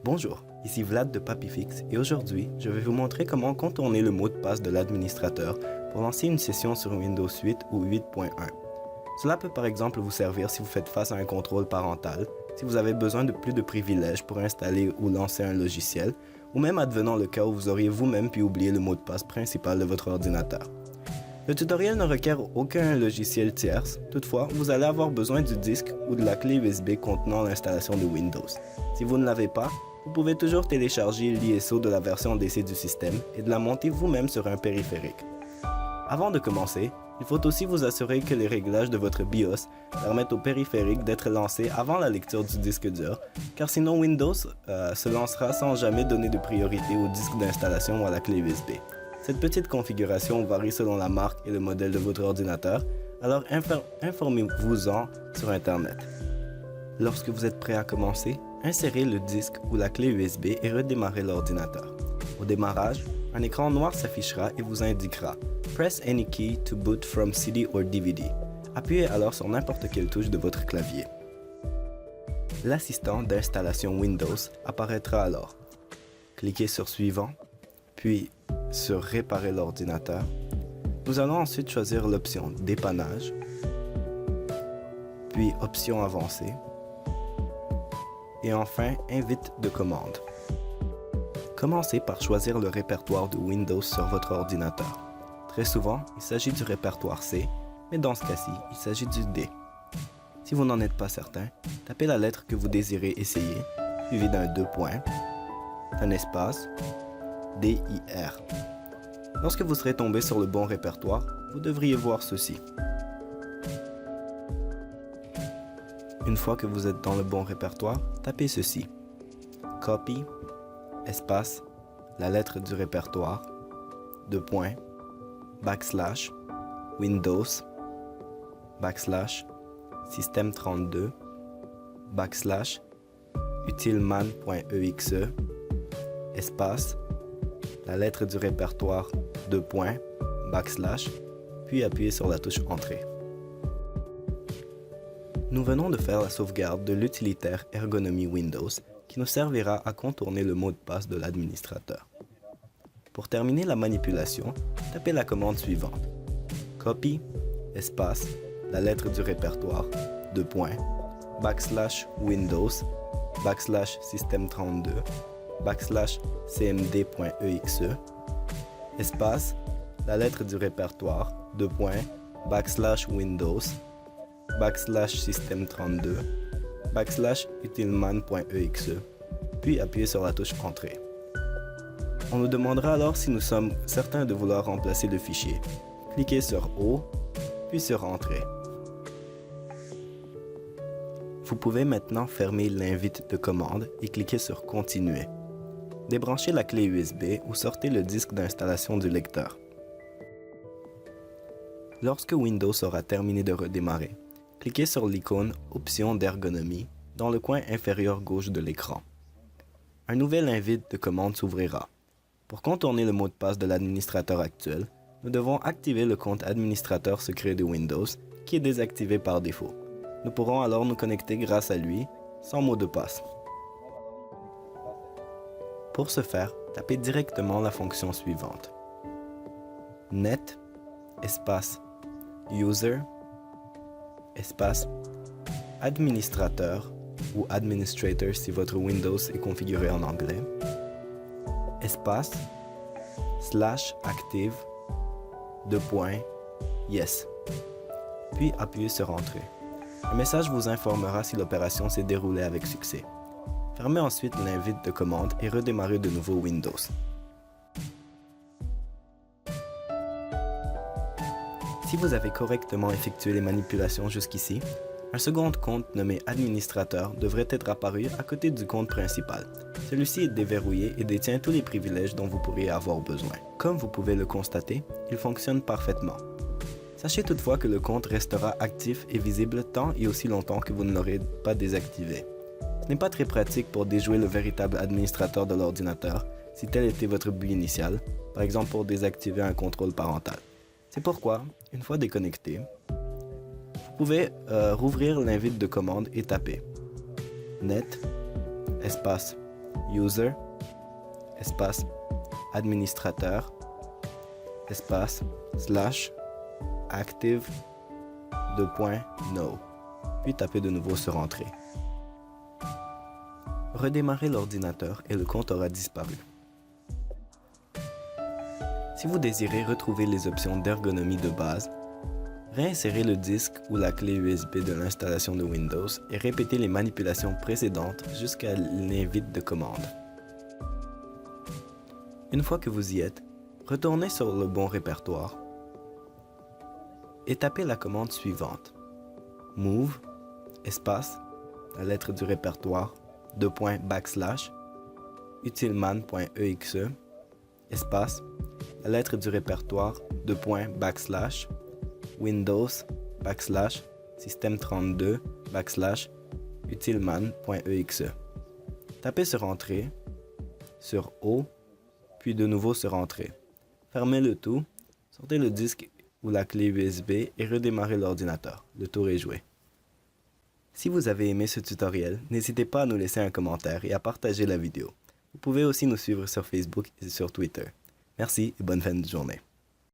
Bonjour, ici Vlad de Papifix et aujourd'hui, je vais vous montrer comment contourner le mot de passe de l'administrateur pour lancer une session sur Windows 8 ou 8.1. Cela peut par exemple vous servir si vous faites face à un contrôle parental, si vous avez besoin de plus de privilèges pour installer ou lancer un logiciel, ou même advenant le cas où vous auriez vous-même pu oublier le mot de passe principal de votre ordinateur. Le tutoriel ne requiert aucun logiciel tierce, toutefois, vous allez avoir besoin du disque ou de la clé USB contenant l'installation de Windows. Si vous ne l'avez pas, vous pouvez toujours télécharger l'ISO de la version DC du système et de la monter vous-même sur un périphérique. Avant de commencer, il faut aussi vous assurer que les réglages de votre BIOS permettent au périphérique d'être lancé avant la lecture du disque dur, car sinon Windows se lancera sans jamais donner de priorité au disque d'installation ou à la clé USB. Cette petite configuration varie selon la marque et le modèle de votre ordinateur, alors informez-vous-en sur Internet. Lorsque vous êtes prêt à commencer, insérez le disque ou la clé USB et redémarrez l'ordinateur. Au démarrage, un écran noir s'affichera et vous indiquera « Press any key to boot from CD or DVD ». Appuyez alors sur n'importe quelle touche de votre clavier. L'assistant d'installation Windows apparaîtra alors. Cliquez sur « Suivant », puis sur « Réparer l'ordinateur ». Nous allons ensuite choisir l'option « Dépannage », puis « Options avancées » et enfin « Invite de commande ». Commencez par choisir le répertoire de Windows sur votre ordinateur. Très souvent, il s'agit du répertoire C, mais dans ce cas-ci, il s'agit du D. Si vous n'en êtes pas certain, tapez la lettre que vous désirez essayer, suivie d'un 2 points, un espace, DIR. Lorsque vous serez tombé sur le bon répertoire, vous devriez voir ceci. Une fois que vous êtes dans le bon répertoire, tapez ceci. Copy, espace, la lettre du répertoire, 2 points, backslash, Windows, backslash, système32, backslash, utilman.exe, espace, la lettre du répertoire, 2 points, backslash, puis appuyez sur la touche Entrée. Nous venons de faire la sauvegarde de l'utilitaire Ergonomie Windows qui nous servira à contourner le mot de passe de l'administrateur. Pour terminer la manipulation, tapez la commande suivante. Copy, espace, la lettre du répertoire, 2 points, backslash Windows, backslash système32, backslash cmd.exe, espace, la lettre du répertoire, 2 points, backslash Windows, backslash système32, backslash utilman.exe, puis appuyez sur la touche Entrée. On nous demandera alors si nous sommes certains de vouloir remplacer le fichier. Cliquez sur O, puis sur Entrée. Vous pouvez maintenant fermer l'invite de commande et cliquer sur Continuer. Débranchez la clé USB ou sortez le disque d'installation du lecteur. Lorsque Windows aura terminé de redémarrer, cliquez sur l'icône Options d'ergonomie dans le coin inférieur gauche de l'écran. Un nouvel invite de commande s'ouvrira. Pour contourner le mot de passe de l'administrateur actuel, nous devons activer le compte administrateur secret de Windows qui est désactivé par défaut. Nous pourrons alors nous connecter grâce à lui, sans mot de passe. Pour ce faire, tapez directement la fonction suivante. Net, espace, user, espace, administrateur ou administrator si votre Windows est configuré en anglais, espace, /active, 2 points, yes, puis appuyez sur Entrée. Un message vous informera si l'opération s'est déroulée avec succès. Fermez ensuite l'invite de commande et redémarrez de nouveau Windows. Si vous avez correctement effectué les manipulations jusqu'ici, un second compte nommé administrateur devrait être apparu à côté du compte principal. Celui-ci est déverrouillé et détient tous les privilèges dont vous pourriez avoir besoin. Comme vous pouvez le constater, il fonctionne parfaitement. Sachez toutefois que le compte restera actif et visible tant et aussi longtemps que vous ne l'aurez pas désactivé. Ce n'est pas très pratique pour déjouer le véritable administrateur de l'ordinateur si tel était votre but initial, par exemple pour désactiver un contrôle parental. C'est pourquoi, une fois déconnecté, vous pouvez rouvrir l'invite de commande et taper net, espace, user, espace administrateur, espace / active .no, puis tapez de nouveau sur Entrée. Redémarrez l'ordinateur et le compte aura disparu. Si vous désirez retrouver les options d'ergonomie de base, réinsérez le disque ou la clé USB de l'installation de Windows et répétez les manipulations précédentes jusqu'à l'invite de commande. Une fois que vous y êtes, retournez sur le bon répertoire et tapez la commande suivante. Move, espace, la lettre du répertoire, /utilman.exe, espace, la lettre du répertoire, Windows, système32, utilman.exe. Tapez sur Entrée, sur O, puis de nouveau sur Entrée. Fermez le tout, sortez le disque ou la clé USB et redémarrez l'ordinateur. Le tour est joué. Si vous avez aimé ce tutoriel, n'hésitez pas à nous laisser un commentaire et à partager la vidéo. Vous pouvez aussi nous suivre sur Facebook et sur Twitter. Merci et bonne fin de journée.